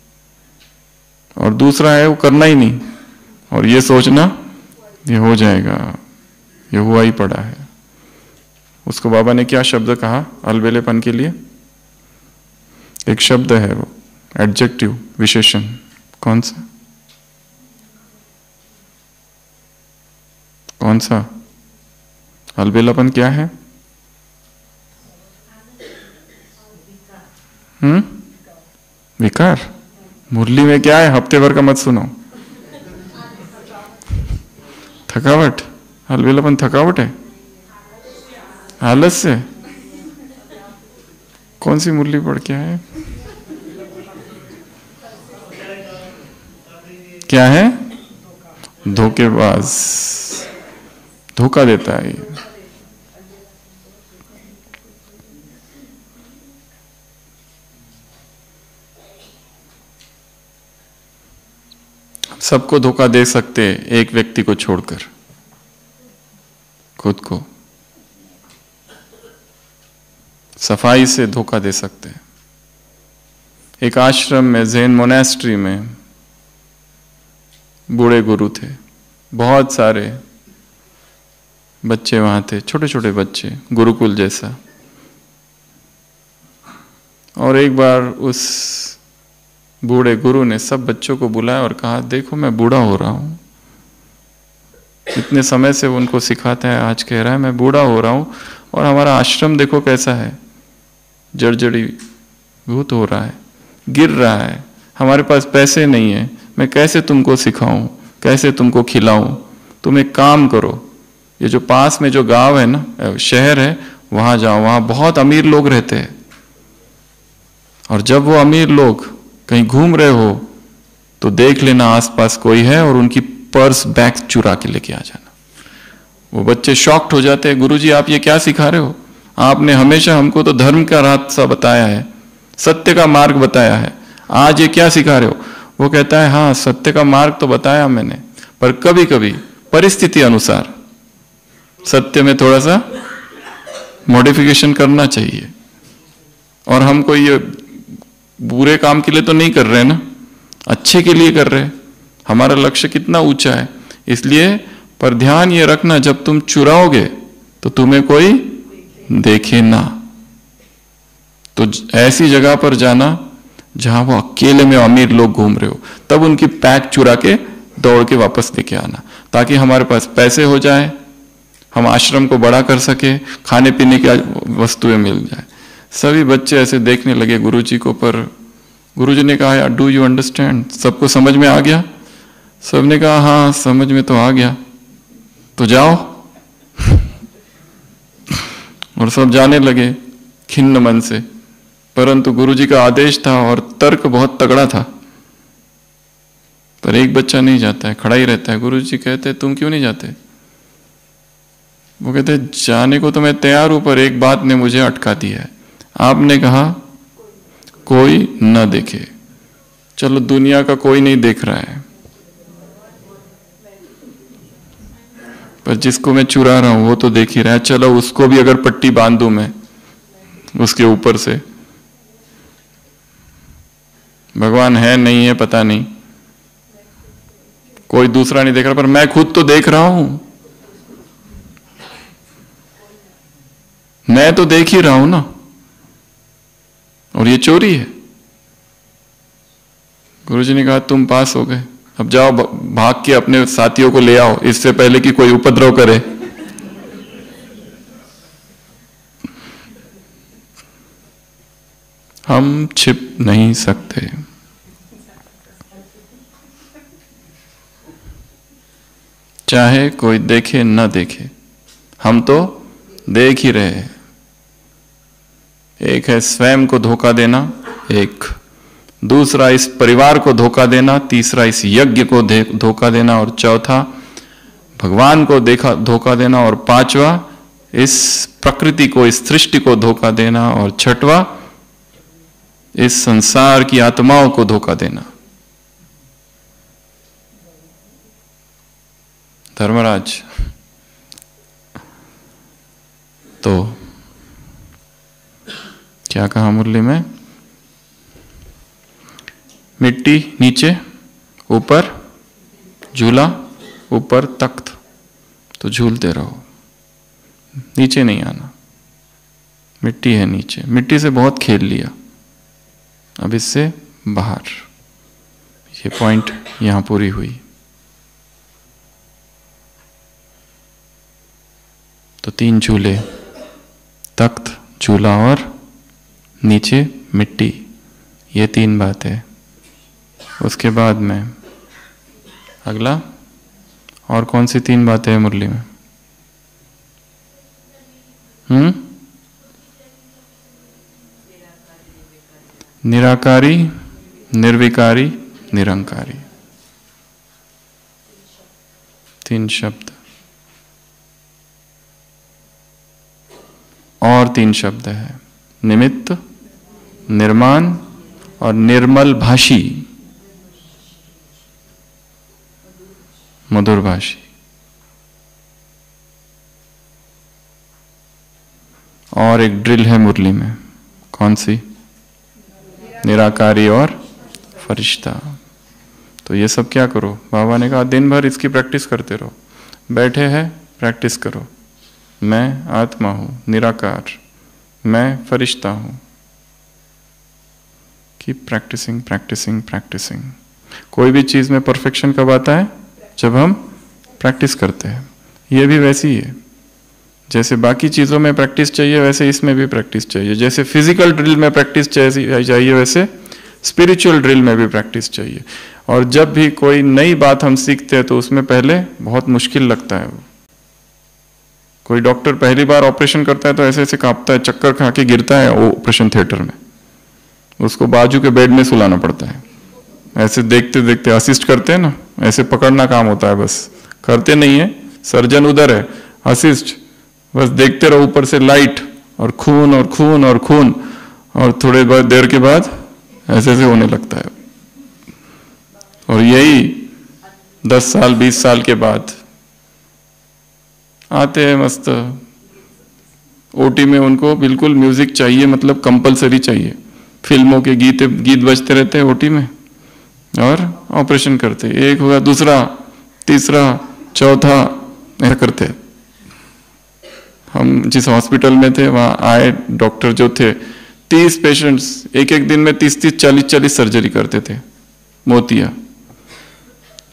Speaker 1: और दूसरा है वो करना ही नहीं और ये सोचना ये हो जाएगा, ये हुआ ही पड़ा है। उसको बाबा ने क्या शब्द कहा अलबेलेपन के लिए? एक शब्द है वो, एडजेक्टिव, विशेषण। कौन सा? कौन सा? अलबेलापन क्या है? विकार। मुरली में क्या है? हफ्ते भर का मत सुनो। थकावट। अलबेलापन थकावट है, आलस्य। कौन सी मुरली पढ़ के आए? क्या है? धोखेबाज, धोखा देता है ये। सबको धोखा दे सकते हैं, एक व्यक्ति को छोड़कर, खुद को सफाई से धोखा दे सकते हैं। एक आश्रम में, ज़ेन मोनेस्ट्री में बूढ़े गुरु थे, बहुत सारे बच्चे वहां थे, छोटे छोटे बच्चे, गुरुकुल जैसा। और एक बार उस बूढ़े गुरु ने सब बच्चों को बुलाया और कहा, देखो मैं बूढ़ा हो रहा हूं। इतने समय से उनको सिखाता है, आज कह रहा है मैं बूढ़ा हो रहा हूं और हमारा आश्रम देखो कैसा है, जर्जरी भूत हो रहा है, गिर रहा है, हमारे पास पैसे नहीं है, मैं कैसे तुमको सिखाऊं, कैसे तुमको खिलाऊं। तुम एक काम करो, ये जो पास में जो गांव है ना, शहर है, वहां जाओ, वहां बहुत अमीर लोग रहते हैं, और जब वो अमीर लोग कहीं घूम रहे हो तो देख लेना आसपास कोई है और उनकी पर्स बैग चुरा के लेके आ जाना। वो बच्चे शॉक्ड हो जाते हैं, गुरुजी आप ये क्या सिखा रहे हो? आपने हमेशा हमको तो धर्म का रास्ता बताया है, सत्य का मार्ग बताया है, आज ये क्या सिखा रहे हो? वो कहता है हाँ सत्य का मार्ग तो बताया मैंने, पर कभी कभी परिस्थिति अनुसार सत्य में थोड़ा सा मॉडिफिकेशन करना चाहिए। और हमको ये बुरे काम के लिए तो नहीं कर रहे ना, अच्छे के लिए कर रहे। हमारा लक्ष्य कितना ऊंचा है। इसलिए पर ध्यान ये रखना, जब तुम चुराओगे तो तुम्हें कोई देखे ना। तो ऐसी जगह पर जाना जहां वो अकेले में अमीर लोग घूम रहे हो, तब उनकी पैक चुरा के दौड़ के वापस लेके आना, ताकि हमारे पास पैसे हो जाए, हम आश्रम को बड़ा कर सके, खाने पीने की वस्तुएं मिल जाए। सभी बच्चे ऐसे देखने लगे गुरुजी को, पर गुरुजी ने कहा, डू यू अंडरस्टैंड? सबको समझ में आ गया? सबने कहा हाँ समझ में तो आ गया, तो जाओ। और सब जाने लगे खिन्न मन से। परंतु गुरुजी का आदेश था और तर्क बहुत तगड़ा था, पर एक बच्चा नहीं जाता है, खड़ा ही रहता है। गुरुजी कहते तुम क्यों नहीं जाते? वो कहते जाने को तो मैं तैयार हूं, पर एक बात ने मुझे अटका दिया है। आपने कहा कोई न देखे। चलो दुनिया का कोई नहीं देख रहा है, पर जिसको मैं चुरा रहा हूं वो तो देख ही रहा है। चलो उसको भी अगर पट्टी बांध दूं मैं उसके ऊपर से, भगवान है नहीं है पता नहीं, कोई दूसरा नहीं देख रहा, पर मैं खुद तो देख रहा हूं, मैं तो देख ही रहा हूं ना, और ये चोरी है। गुरुजी ने कहा तुम पास हो गए, अब जाओ भाग के अपने साथियों को ले आओ, इससे पहले कि कोई उपद्रव करे। हम छिप नहीं सकते। चाहे कोई देखे न देखे, हम तो देख ही रहे हैं। एक है स्वयं को धोखा देना, एक दूसरा इस परिवार को धोखा देना, तीसरा इस यज्ञ को धोखा देना, और चौथा भगवान को धोखा देना, और पांचवा इस प्रकृति को, इस सृष्टि को धोखा देना, और छठवा इस संसार की आत्माओं को धोखा देना। धर्मराज तो क्या कहा मुरली में? मिट्टी नीचे, ऊपर झूला, ऊपर तख्त, तो झूलते रहो, नीचे नहीं आना। मिट्टी है नीचे, मिट्टी से बहुत खेल लिया, अब इससे बाहर। ये पॉइंट यहां पूरी हुई। तो 3 झूले, तख्त, झूला और नीचे मिट्टी, ये 3 बातें। उसके बाद में अगला और कौन सी 3 बातें हैं मुरली में? निराकारी, निर्विकारी, निरंकारी, 3 शब्द। और 3 शब्द है, निमित्त, निर्माण और निर्मल भाषी, मधुर भाषी। और एक ड्रिल है मुरली में, कौन सी? निराकारी और फरिश्ता। तो ये सब क्या करो? बाबा ने कहा दिन भर इसकी प्रैक्टिस करते रहो, बैठे हैं प्रैक्टिस करो। मैं आत्मा हूं, निराकार, मैं फरिश्ता हूं। Keep practising practising practising. कोई भी चीज में परफेक्शन कब आता है? जब हम प्रैक्टिस करते हैं। ये भी वैसी ही है, जैसे बाकी चीजों में प्रैक्टिस चाहिए वैसे इसमें भी प्रैक्टिस चाहिए। जैसे फिजिकल ड्रिल में प्रैक्टिस चाहिए वैसे स्पिरिचुअल ड्रिल में भी प्रैक्टिस चाहिए। और जब भी कोई नई बात हम सीखते हैं तो उसमें पहले बहुत मुश्किल लगता है। कोई डॉक्टर पहली बार ऑपरेशन करता है तो ऐसे ऐसे कांपता है, चक्कर खा के गिरता है ऑपरेशन थिएटर में, उसको बाजू के बेड में सुलाना पड़ता है। ऐसे देखते देखते असिस्ट करते हैं ना, ऐसे पकड़ना काम होता है, बस करते नहीं है। सर्जन उधर है, असिस्ट बस देखते रहो, ऊपर से लाइट और खून और खून और खून, और थोड़े बहुत देर के बाद ऐसे ऐसे होने लगता है। और यही 10 साल 20 साल के बाद आते हैं मस्त ओटी में, उनको बिल्कुल म्यूजिक चाहिए, मतलब कंपलसरी चाहिए। फिल्मों के गीत बजते रहते हैं ओटी में और ऑपरेशन करते, एक होगा दूसरा तीसरा चौथा ऐसा करते हैं। हम जिस हॉस्पिटल में थे वहां आए डॉक्टर जो थे, 30 पेशेंट्स एक एक दिन में 30-30 40-40 सर्जरी करते थे, मोतिया।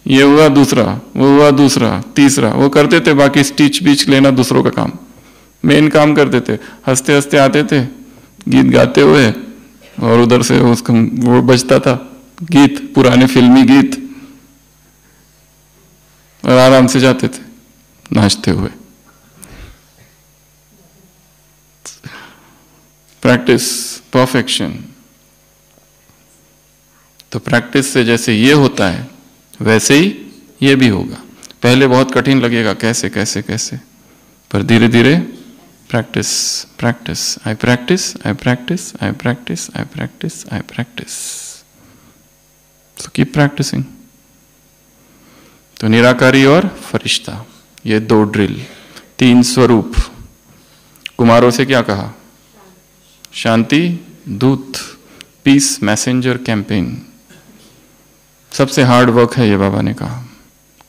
Speaker 1: ये हुआ दूसरा, वो हुआ दूसरा, तीसरा, वो करते थे। बाकी स्टिच बीच लेना दूसरों का काम, मेन काम करते थे। हंसते हंसते आते थे, गीत गाते हुए, और उधर से उसका वो बजता था गीत, पुराने फिल्मी गीत, और आराम से जाते थे नाचते हुए। Practice perfection. तो प्रैक्टिस से जैसे ये होता है वैसे ही ये भी होगा। पहले बहुत कठिन लगेगा, कैसे कैसे कैसे, पर धीरे धीरे practice practice, I practise I practise I practise I practise I practise. So keep practising. तो निराकारी और फरिश्ता, ये दो ड्रिल, तीन स्वरूप। कुमारों से क्या कहा? शांति दूत, पीस मैसेंजर कैंपेन। सबसे हार्ड वर्क है ये, बाबा ने कहा।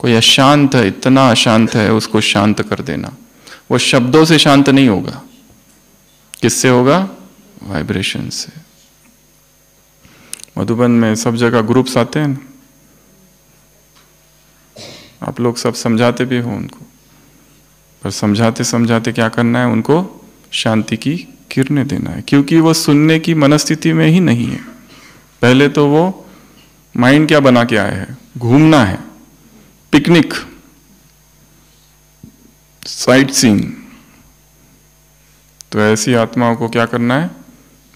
Speaker 1: कोई अशांत है, इतना अशांत है, उसको शांत कर देना। वो शब्दों से शांत नहीं होगा, किससे होगा? वाइब्रेशन से। मधुबन में सब जगह ग्रुप्स आते हैं, आप लोग सब समझाते भी हो उनको, पर समझाते समझाते क्या करना है? उनको शांति की किरणें देना है, क्योंकि वो सुनने की मनस्थिति में ही नहीं है। पहले तो वो माइंड क्या बना के आए हैं? घूमना है, पिकनिक, साइट सीइंग। तो ऐसी आत्माओं को क्या करना है?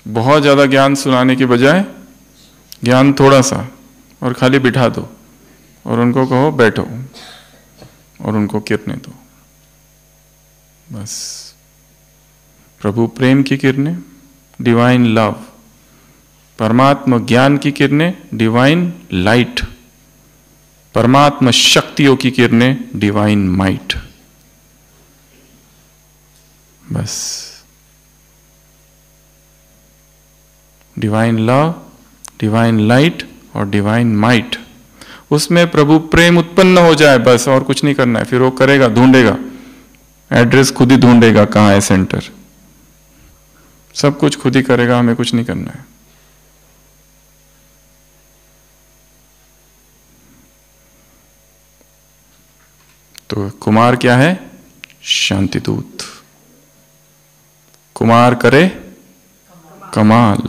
Speaker 1: बहुत ज्यादा ज्ञान सुनाने की बजाय ज्ञान थोड़ा सा, और खाली बिठा दो और उनको कहो बैठो और उनको किरणें दो, बस। प्रभु प्रेम की किरणें, डिवाइन लव। परमात्मा ज्ञान की किरणें, डिवाइन लाइट। परमात्मा शक्तियों की किरणें, डिवाइन माइट। बस। डिवाइन लव, डिवाइन लाइट और डिवाइन माइट, उसमें प्रभु प्रेम उत्पन्न हो जाए, बस। और कुछ नहीं करना है। फिर वो करेगा, ढूंढेगा, एड्रेस खुद ही ढूंढेगा कहाँ है सेंटर, सब कुछ खुद ही करेगा, हमें कुछ नहीं करना है। तो कुमार क्या है? शांति दूत। कुमार करे कमाल।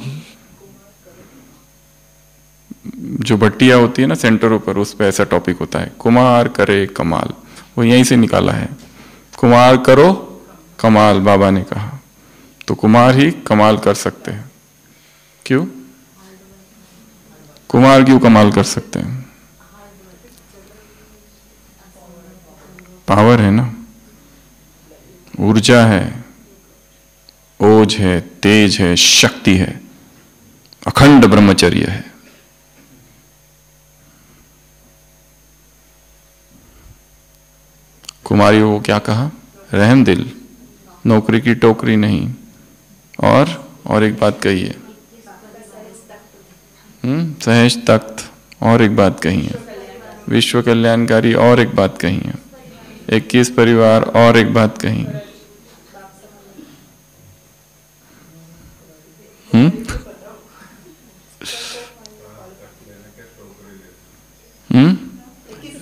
Speaker 1: जो बट्टिया होती है ना सेंटरों पर, उस पे ऐसा टॉपिक होता है, कुमार करे कमाल। वो यहीं से निकाला है, कुमार करो कमाल, बाबा ने कहा। तो कुमार ही कमाल कर सकते हैं। क्यों? कुमार क्यों कमाल कर सकते हैं? पावर है ना, ऊर्जा है, ओज है, तेज है, शक्ति है, अखंड ब्रह्मचर्य है। कुमारियों को क्या कहा? रहम दिल, नौकरी की टोकरी नहीं। और एक बात कही है, सहज तख्त। और एक बात कही है, विश्व कल्याणकारी। और एक बात कही है, 21 परिवार। और एक बात कही है,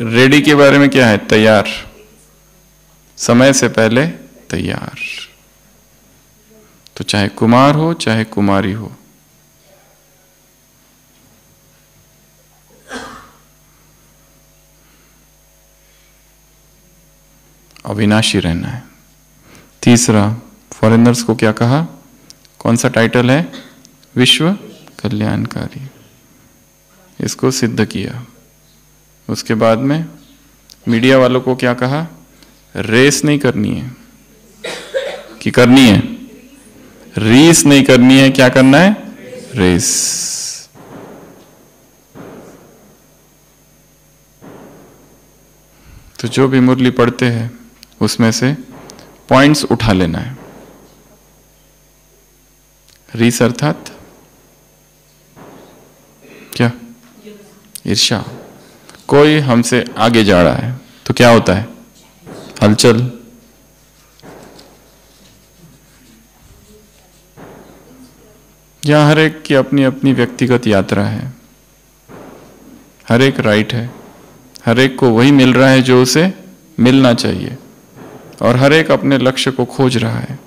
Speaker 1: रेडी के बारे में क्या है? तैयार, समय से पहले तैयार। तो चाहे कुमार हो चाहे कुमारी हो, अविनाशी रहना है। तीसरा, फॉरेनर्स को क्या कहा? कौन सा टाइटल है? विश्व कल्याणकारी। इसको सिद्ध किया। उसके बाद में मीडिया वालों को क्या कहा? रेस नहीं करनी है, कि करनी है? रीस नहीं करनी है, क्या करना है? रेस। तो जो भी मुरली पढ़ते हैं उसमें से पॉइंट्स उठा लेना है। रीस अर्थात क्या? ईर्ष्या। कोई हमसे आगे जा रहा है तो क्या होता है? हलचल। यहां हर एक की अपनी अपनी व्यक्तिगत यात्रा है, हर एक राइट है, हर एक को वही मिल रहा है जो उसे मिलना चाहिए, और हर एक अपने लक्ष्य को खोज रहा है।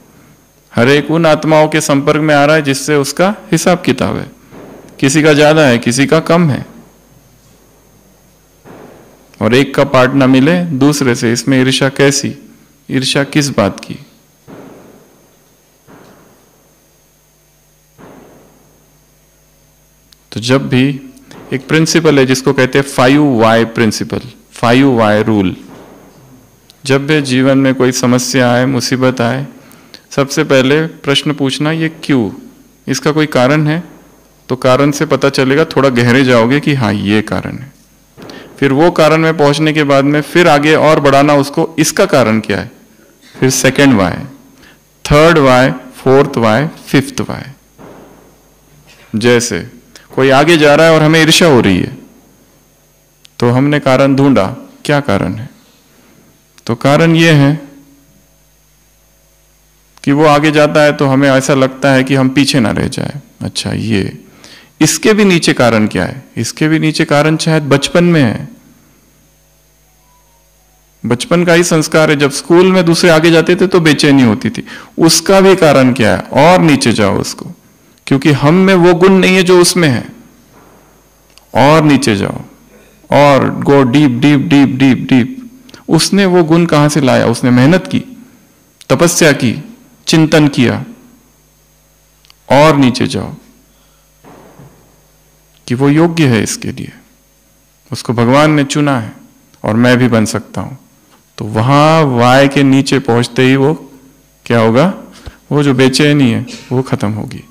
Speaker 1: हर एक उन आत्माओं के संपर्क में आ रहा है जिससे उसका हिसाब किताब है। किसी का ज्यादा है, किसी का कम है, और एक का पार्ट ना मिले दूसरे से, इसमें ईर्ष्या कैसी? ईर्ष्या किस बात की? तो जब भी एक प्रिंसिपल है जिसको कहते हैं 5Y प्रिंसिपल, 5Y रूल। जब भी जीवन में कोई समस्या आए, मुसीबत आए, सबसे पहले प्रश्न पूछना ये क्यों, इसका कोई कारण है? तो कारण से पता चलेगा, थोड़ा गहरे जाओगे कि हाँ ये कारण है। फिर वो कारण में पहुंचने के बाद में फिर आगे और बढ़ाना उसको, इसका कारण क्या है? फिर second why, third why, fourth why, fifth why. जैसे कोई आगे जा रहा है और हमें ईर्ष्या हो रही है, तो हमने कारण ढूंढा, क्या कारण है? तो कारण ये है कि वो आगे जाता है तो हमें ऐसा लगता है कि हम पीछे ना रह जाए। अच्छा, ये इसके भी नीचे कारण क्या है? इसके भी नीचे कारण शायद बचपन में है, बचपन का ही संस्कार है। जब स्कूल में दूसरे आगे जाते थे तो बेचैनी होती थी, उसका भी कारण क्या है? और नीचे जाओ उसको, क्योंकि हम में वो गुण नहीं है जो उसमें है। और नीचे जाओ और go deep deep deep deep deep. उसने वो गुण कहां से लाया? उसने मेहनत की, तपस्या की, चिंतन किया। और नीचे जाओ कि वो योग्य है इसके लिए, उसको भगवान ने चुना है और मैं भी बन सकता हूं। तो वहां वाय के नीचे पहुंचते ही वो क्या होगा? वो जो बेचैनी है वो खत्म होगी।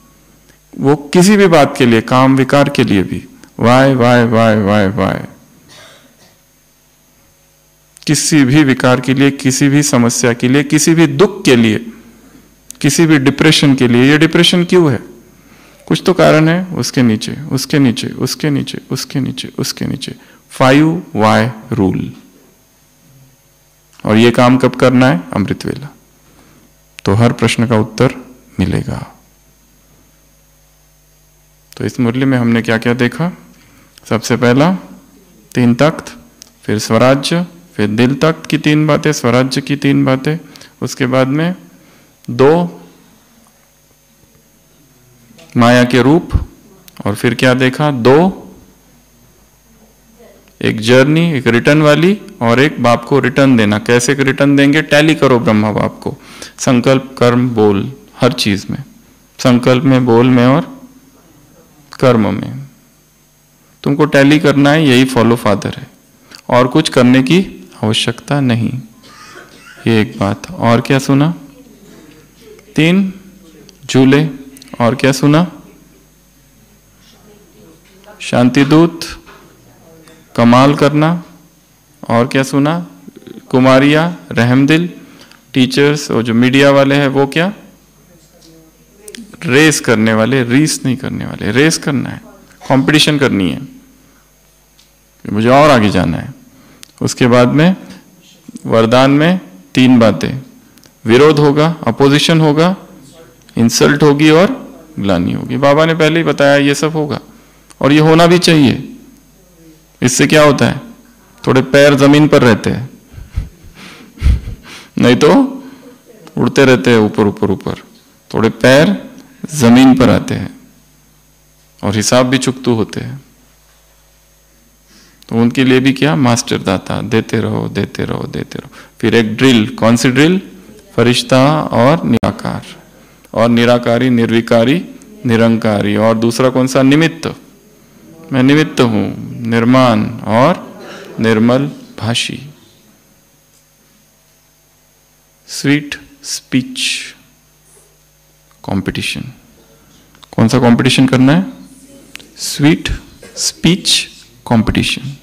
Speaker 1: वो किसी भी बात के लिए, काम विकार के लिए भी, वाय वाय वाय वाय वाय, किसी भी विकार के लिए, किसी भी समस्या के लिए, किसी भी दुख के लिए, किसी भी डिप्रेशन के लिए। ये डिप्रेशन क्यों है? कुछ तो कारण है, उसके नीचे, उसके नीचे, उसके नीचे, उसके नीचे, उसके नीचे। 5Y rule. और ये काम कब करना है? अमृत वेला। तो हर प्रश्न का उत्तर मिलेगा। तो इस मुरली में हमने क्या क्या देखा? सबसे पहला 3 तख्त, फिर स्वराज्य, फिर दिल तख्त की 3 बातें, स्वराज्य की 3 बातें, उसके बाद में 2 माया के रूप, और फिर क्या देखा? 2 एक जर्नी, एक रिटर्न वाली, और एक बाप को रिटर्न देना। कैसे रिटर्न देंगे? टैली करो ब्रह्मा बाप को, संकल्प, कर्म, बोल, हर चीज में, संकल्प में, बोल में और कर्म में तुमको टैली करना है। यही फॉलो फादर है, और कुछ करने की आवश्यकता नहीं। ये एक बात। और क्या सुना? 3 झूले। और क्या सुना? शांति दूत, कमाल करना। और क्या सुना? कुमारिया, रहमदिल, टीचर्स, और जो मीडिया वाले हैं वो क्या? रेस करने वाले, रीस नहीं करने वाले। रेस करना है, कंपटीशन करनी है, मुझे और आगे जाना है। उसके बाद में वरदान में 3 बातें, विरोध होगा, अपोजिशन होगा, इंसल्ट होगी और ग्लानि होगी। बाबा ने पहले ही बताया ये सब होगा, और ये होना भी चाहिए। इससे क्या होता है? थोड़े पैर जमीन पर रहते हैं, नहीं तो उड़ते रहते हैं ऊपर ऊपर ऊपर। थोड़े पैर जमीन पर आते हैं और हिसाब भी चुकतू होते हैं। तो उनके लिए भी क्या? मास्टर दाता, देते रहो देते रहो देते रहो। फिर एक ड्रिल, कौन सी ड्रिल? फरिश्ता और निराकार, और निराकारी, निर्विकारी, निरंकारी। और दूसरा कौन सा? निमित्त, मैं निमित्त हूं, निर्माण और निर्मल भाषी। Sweet speech competition. कौन सा कंपटीशन करना है? Sweet speech competition.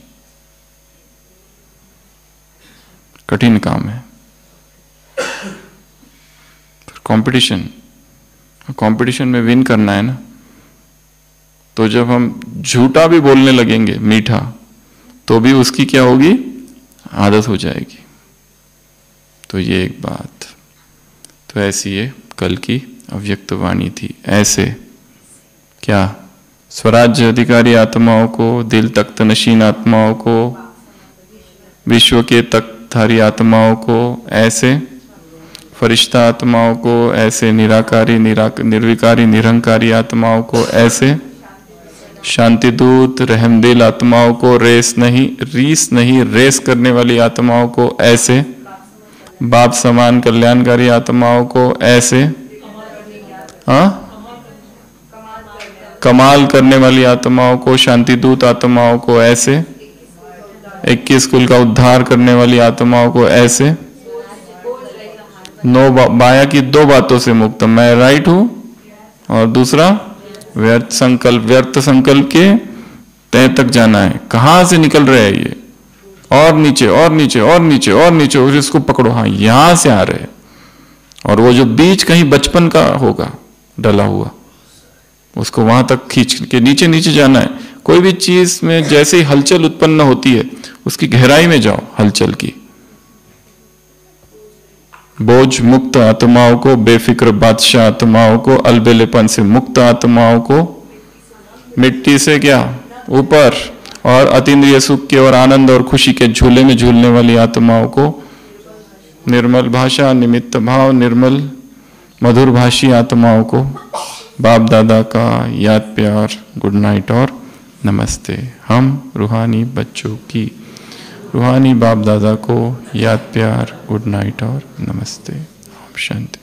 Speaker 1: कठिन काम है कंपटीशन। कंपटीशन में विन करना है ना, तो जब हम झूठा भी बोलने लगेंगे, मीठा, तो भी उसकी क्या होगी? आदत हो जाएगी। तो ये एक बात। तो ऐसी ये कल की अव्यक्त वाणी थी। ऐसे क्या? स्वराज्य अधिकारी आत्माओं को, दिल तख्त नशीन आत्माओं को, विश्व के तख्तधारी आत्माओं को, ऐसे फरिश्ता आत्माओं को ऐसे, निराकारी निर्विकारी निरंकारी आत्माओं को ऐसे, शांति दूत रहमदिल आत्माओं को रीस नहीं रेस करने वाली आत्माओं को ऐसे, बाप समान कल्याणकारी आत्माओं को ऐसे, कमाल करने वाली आत्माओं को, शांति दूत आत्माओं को ऐसे, 21 कुल का उद्धार करने वाली आत्माओं को ऐसे, माया की 2 बातों से मुक्त, मैं राइट हूं और दूसरा व्यर्थ संकल्प के तय तक जाना है। कहां से निकल रहे हैं ये, और नीचे और नीचे और नीचे और नीचे, और इसको पकड़ो, हाँ यहां से आ रहे, और वो जो बीज कहीं बचपन का होगा डला हुआ, उसको वहां तक खींच के नीचे नीचे जाना है। कोई भी चीज में जैसे ही हलचल उत्पन्न होती है, उसकी गहराई में जाओ हलचल की। बोझ मुक्त आत्माओं को, बेफिक्र बादशाह आत्माओं को, अलबेलेपन से मुक्त आत्माओं को, मिट्टी से क्या ऊपर, और अतीन्द्रिय सुख के और आनंद और खुशी के झूले में झूलने वाली आत्माओं को, निर्मल भाषा, निमित्त भाव, निर्मल मधुर भाषी आत्माओं को, बाप दादा का याद प्यार, गुड नाइट और नमस्ते। हम रूहानी बच्चों की रूहानी बाप दादा को याद प्यार, गुड नाइट और नमस्ते। ओम शांति।